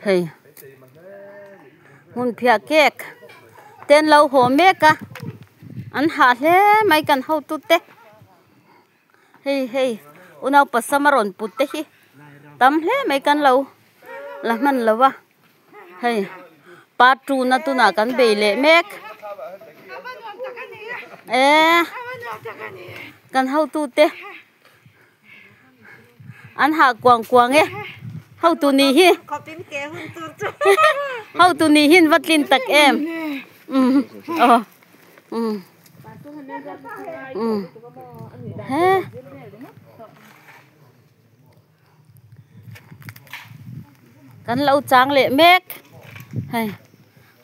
hey mun phia kek ten lâu hồ mẹ cả ăn hạt thế mấy cần hậu tụt té hey unau pasamaron putte hi tam hle mấy cần lâu là mình lâu à hey patu na tu na kan be le mek kan hậu tụt té ăn hạt quàng quàng ấy hậu tu ni hi hậu tu ni hin vắt linh tắc em Kan lâu trắng lệ mét hay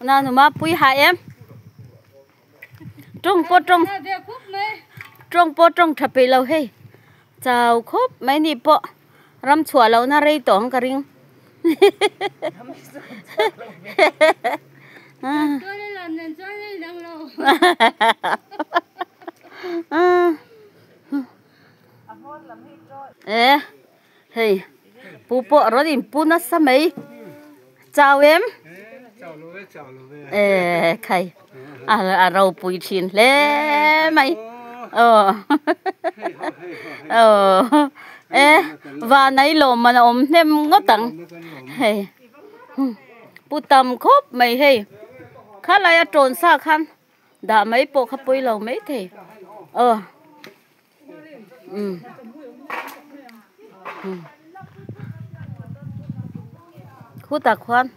nào mà pui hai em trong po trong thập lâu hay chào khốp mấy nị po ram chua lâu na rei tong ka ring hey pu po rồi im pu na sa mấy chào em khay rau pui chin le mày và nãy lồ mà ôm thêm ngót tặng hey pu tầm khốp mày hey khá là trồn xa khăn đã mấy bộ khắp bôi lầu mấy thế khu tạc khoan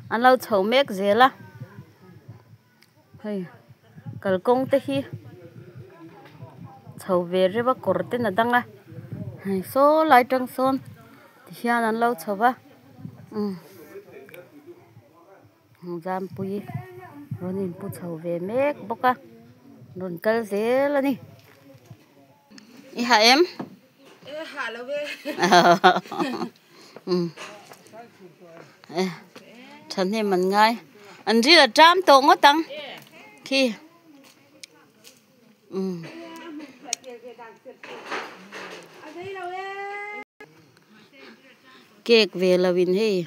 ăn lâu chầu mét dễ la hey cần công tê hi chầu về rồi bác cột tên là đăng à số lại trăng son thì hiện ăn lâu chầu ba giam pui rồi nhìn pu chầu về mét bốc à rồi cái dễ là đi hả em hả là về thân thì mình ngay anh chỉ là trăm tổ ngót tăng khi kek về là vin hay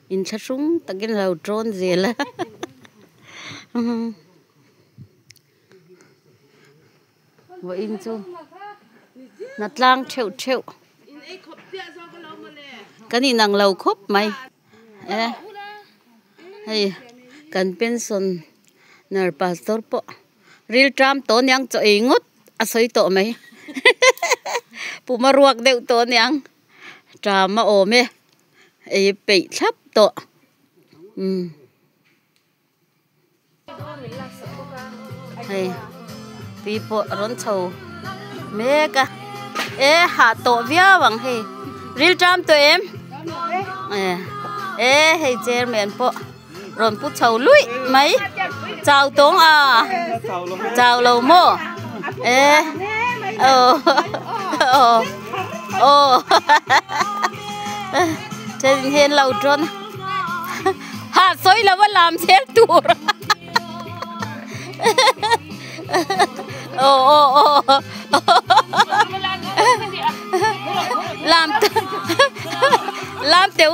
in sát súng ta cái lầu trôn gì là và in chu nát lang treo cái này nàng lầu khốp mày hay cần pension nợ pastor po real tram to nyang cho ingot asoi to mày pumaruak deu to nyang trama ome bị thấp to hay people ron chầu mega hạ to vía bằng hay real tram to em hay chairman po ron pu chầu lui mấy chào tống chào lầu mô trên hiên lầu trôn hạ xối là vẫn làm xe tour làm tiểu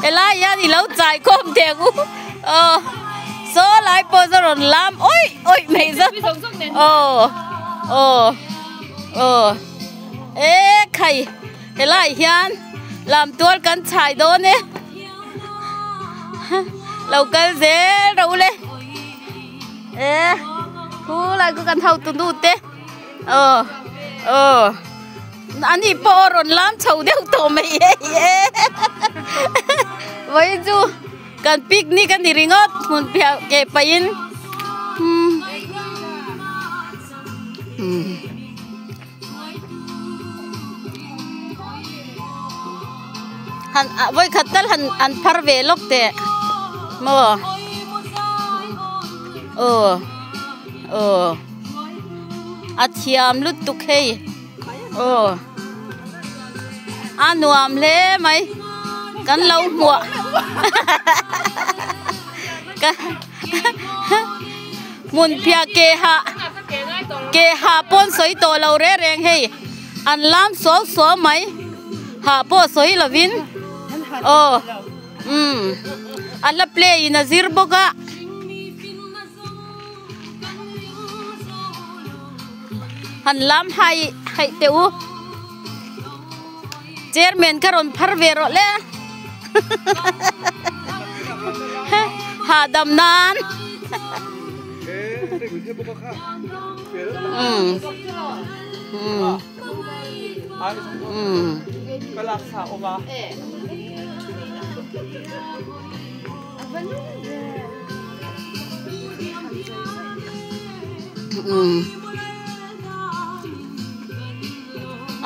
lại ya thì lâu dài không tiểu số lại po rồi làm ôi mày rất khay lại hiền làm tuột cắn chài đó nè lâu cái dễ đâu lên khu lại cứ cắn thâu tụt tê anh đi po rồi làm chầu đeo tổ mày vậy chứ cần picnic kan diringot mun pihak ke pain han voi khatal han parve lok te mo athiam lut tuk hei anuam le mai kan lâu mua mun pia ke ha pon soi to lâu re reng hei an lam so mai ha po soi lovin ala play na zirboga han lam hai teu chairman karon pharvero le ha dam nan Kalaksa o ba?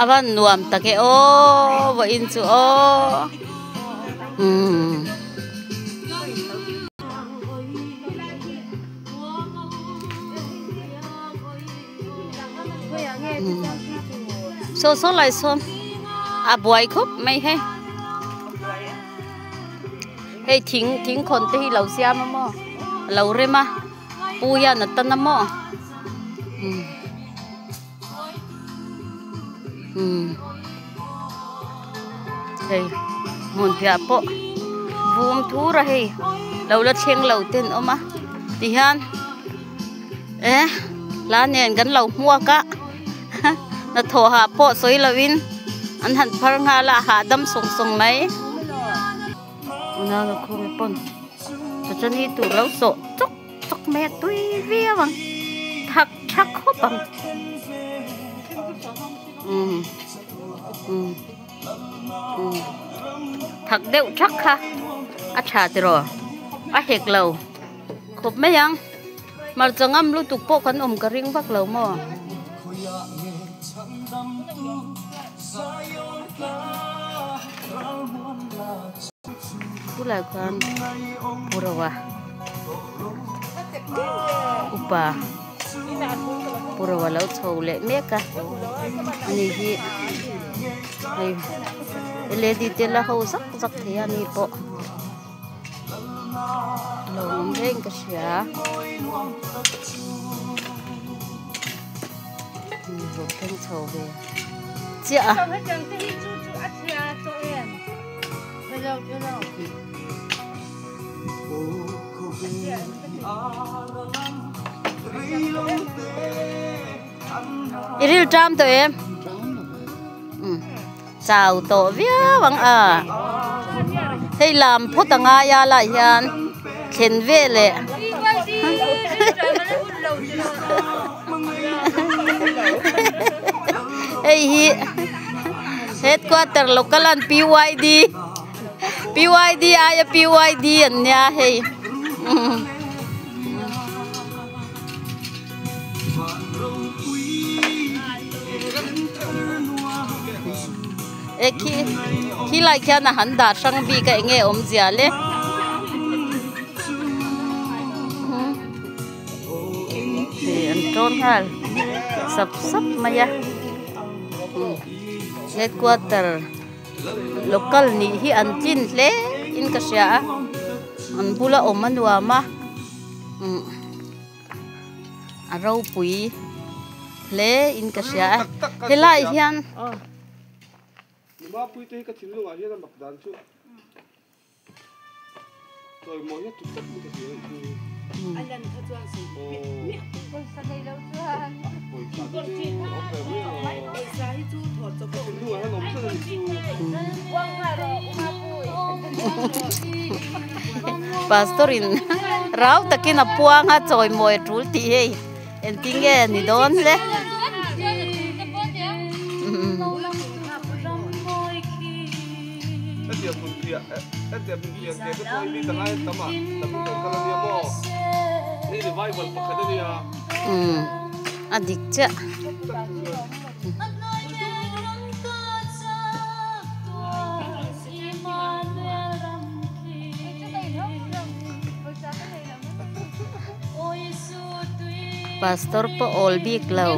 Aban nuam take o wa inchu o so lại xôm buổi khúc mấy hay hay thính con tê lâu xa mà mò lâu rồi mà uya nó tân lắm mò hey hồn phía po vuông thú ra hey lâu là chieng lâu tên ôm á thì han lá nền gắn lâu mua cả na thô hạ po soi lawin an han phar nga la ha dam song mai na ga khom pon to chani tu lo so chok me tui via bang thak khop bang thak deu thak kha a cha ti ro a hek lo khop me yang mar changam lu tu po kan ka ring vak lo mo Pula kan purawa upa purawa lau chou le meka ani hi ai le di te la ho sak the ani po lo ngeng ka sia ro ken chou ve chia Iril tram tụi em chào tổ vía bằng hay làm phút tầng ai ya lại hiền khen về lệ hey headquarter local and PYD ay PYD anh nha hey khi lại kia na hắn đạt sang bi cái nghe om zia le thì anh trôn hal sắp maya headquarter local ni hi an chin le in ka sia an bula om anwa ma arau pui le in ka sia helai hian Ba pui te ka thil lunga hian mak dan chu toy mo hi tu tak mu ka hi Alan ka chuan si ko sa dei lo chuan oi ka te o pe mo oi sa hi chu tho cho ko thil lunga han om sa chu wang ha ro uma pui pastorin rau takin apuang ha choi moi tul ti hei en tinge ni don le dia pun dia ke ko ni tangai tama tapi kan dia mo ni revival pakada dia adik cha pastor po all big law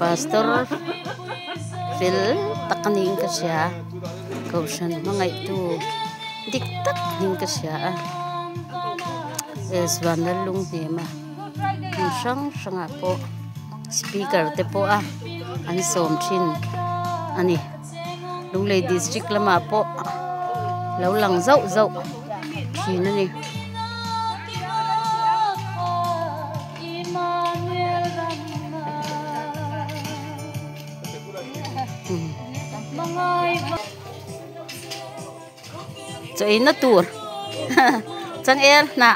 pastor fil takaning ka siya kausan mga ito diktat ning ka siya bandal lung tema sang po speaker te po an som chin ani lunglei district lama po lâu lằng dậu dậu thì nó đi chơi nó tour chẳng em nè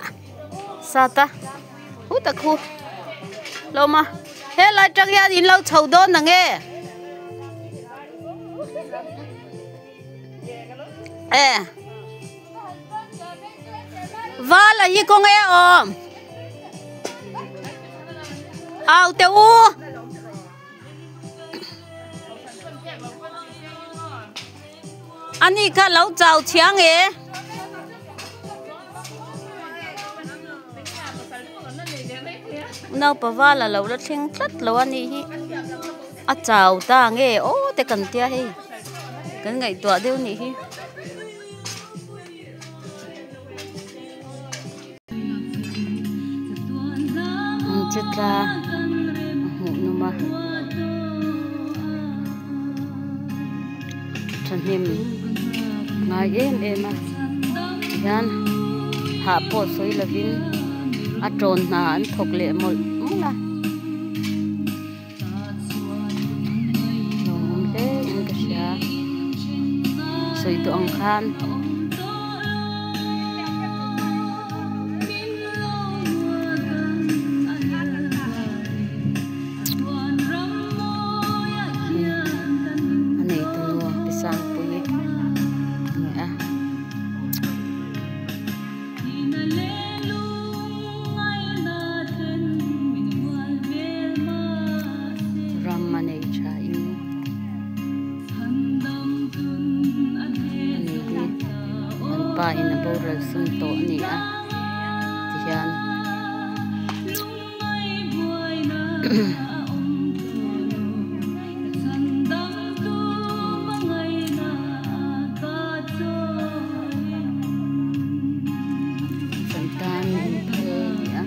sao ta hút ta khu lâu mà hết lại chẳng gia đình lâu chầu đón nè nghe ê vợ là gì con nghe ôm ao tiêu u anh đi cả lâu chào chiang nghe nào bà va là lâu đã thinh tất lâu anh đi à chào ta nghe ô te cần tia hi cái ngày tuổi đều nhỉ hi chết ra nó mà chân hiểm ngày em à yan hạ bộ soi là vin à tròn na anh thục lệ một là nông thế anh cái啥soi tụ ông khan pa in a boral sun to ni a tiyan santan ni a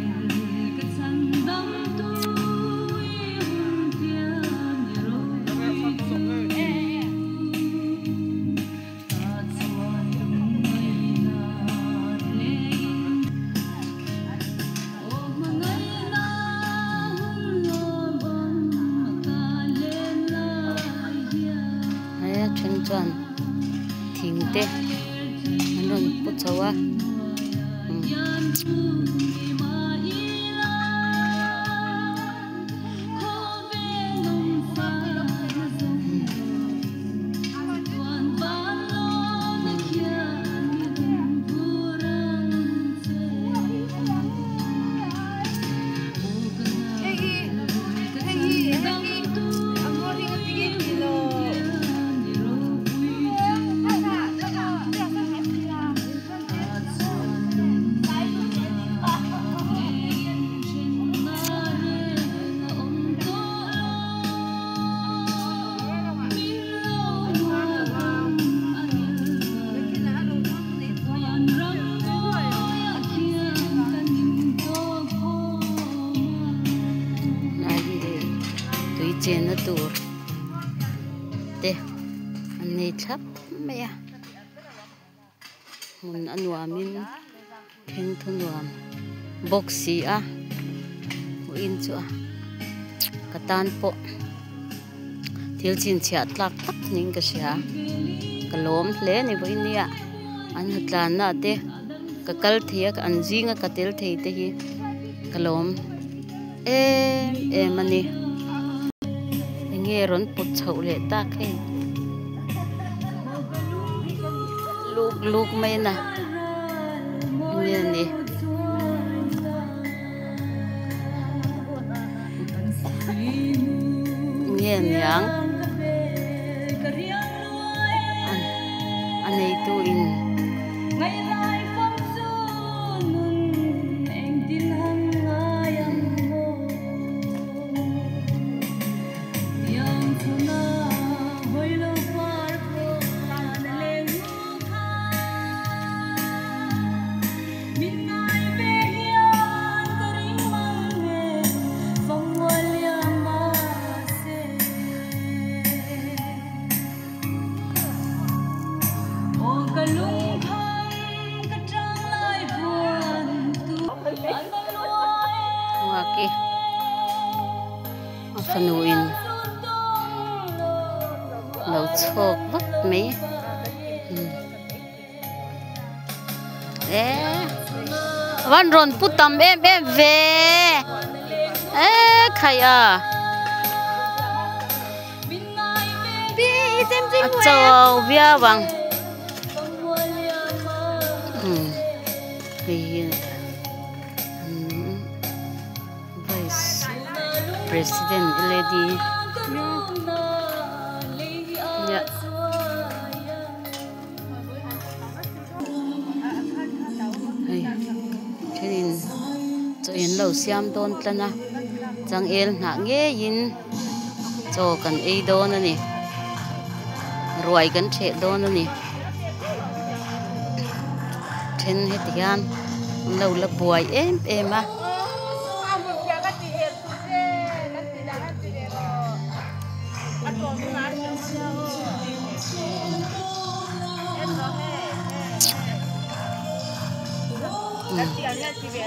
chân thình tê nó bút sâu á trên nó tủ đây anh này thấp mẹ mình ăn hòa mình thêm thun hòa boxy à in chua cái tan po thiếu chín chả lắc tắc những cái gì cái lốm lẽ này với nia anh hết là nè thế cái cal thiệt cái anh riêng cái tel thiệt thế cái lốm em anh này nghe rốn bột chậu lệ ta khe lục lục mấy nè nghe nè nghe nhang anh ấy tu in hi fanuin lo chok vắt mấy van ron putam em về khai à châu bia vàng Vice President lady ya thế nên cho yên lâu xem tôn tân à chẳng yên hạ nghe yên cho cần ấy đó nữa nè rồi gần trẻ đó nữa nè trên hết tiền lâu là buổi em à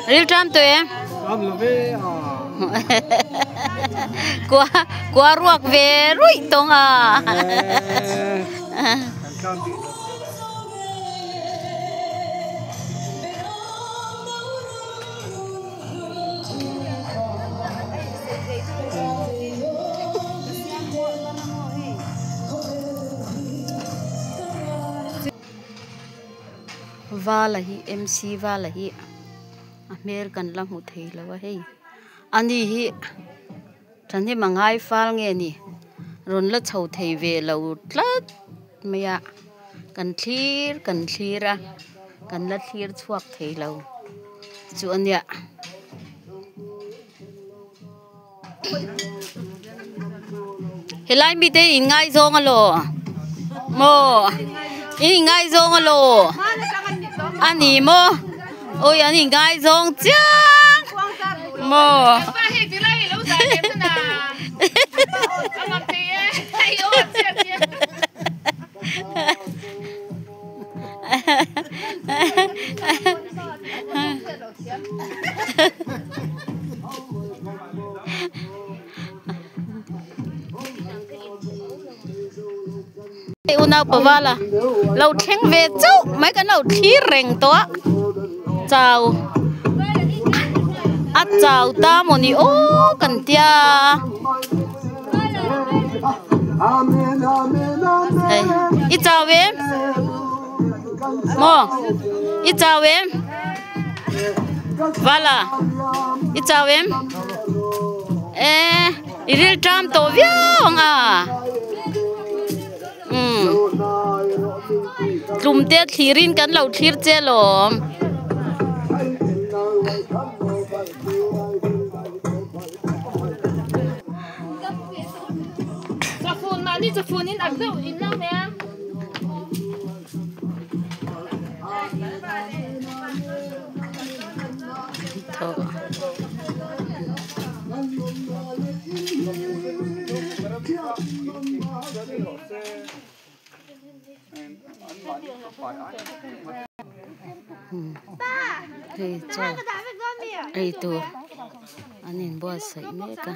Real time tụi em qua ruột về rủi tông à va là hi MC va là hi American lam hụt thì là vậy anh hi chẳng thì mà ngay phal nghe nè rồi lát chầu thầy về lâu lát mày à cần thir ra cần lát thir chuộc thầy lâu chú anh ạ hiện lại bị đây ngay zong alo mo ngay zong alo anh mo ôi anh ngay zong chăng mo una pavala lâu thèn về chú mấy cái nào thi rèn to chào chào ta một ni ô cần tia ít chào em mo ít chào em vala ít chào em real time to viang à Trùm tiết thirin cắn lầu thir chê lồm Chà phun mà đi chà phun in ạc rượu in lâu nè Thôi thì cho ấy tu anh nhìn bữa sấy mấy cả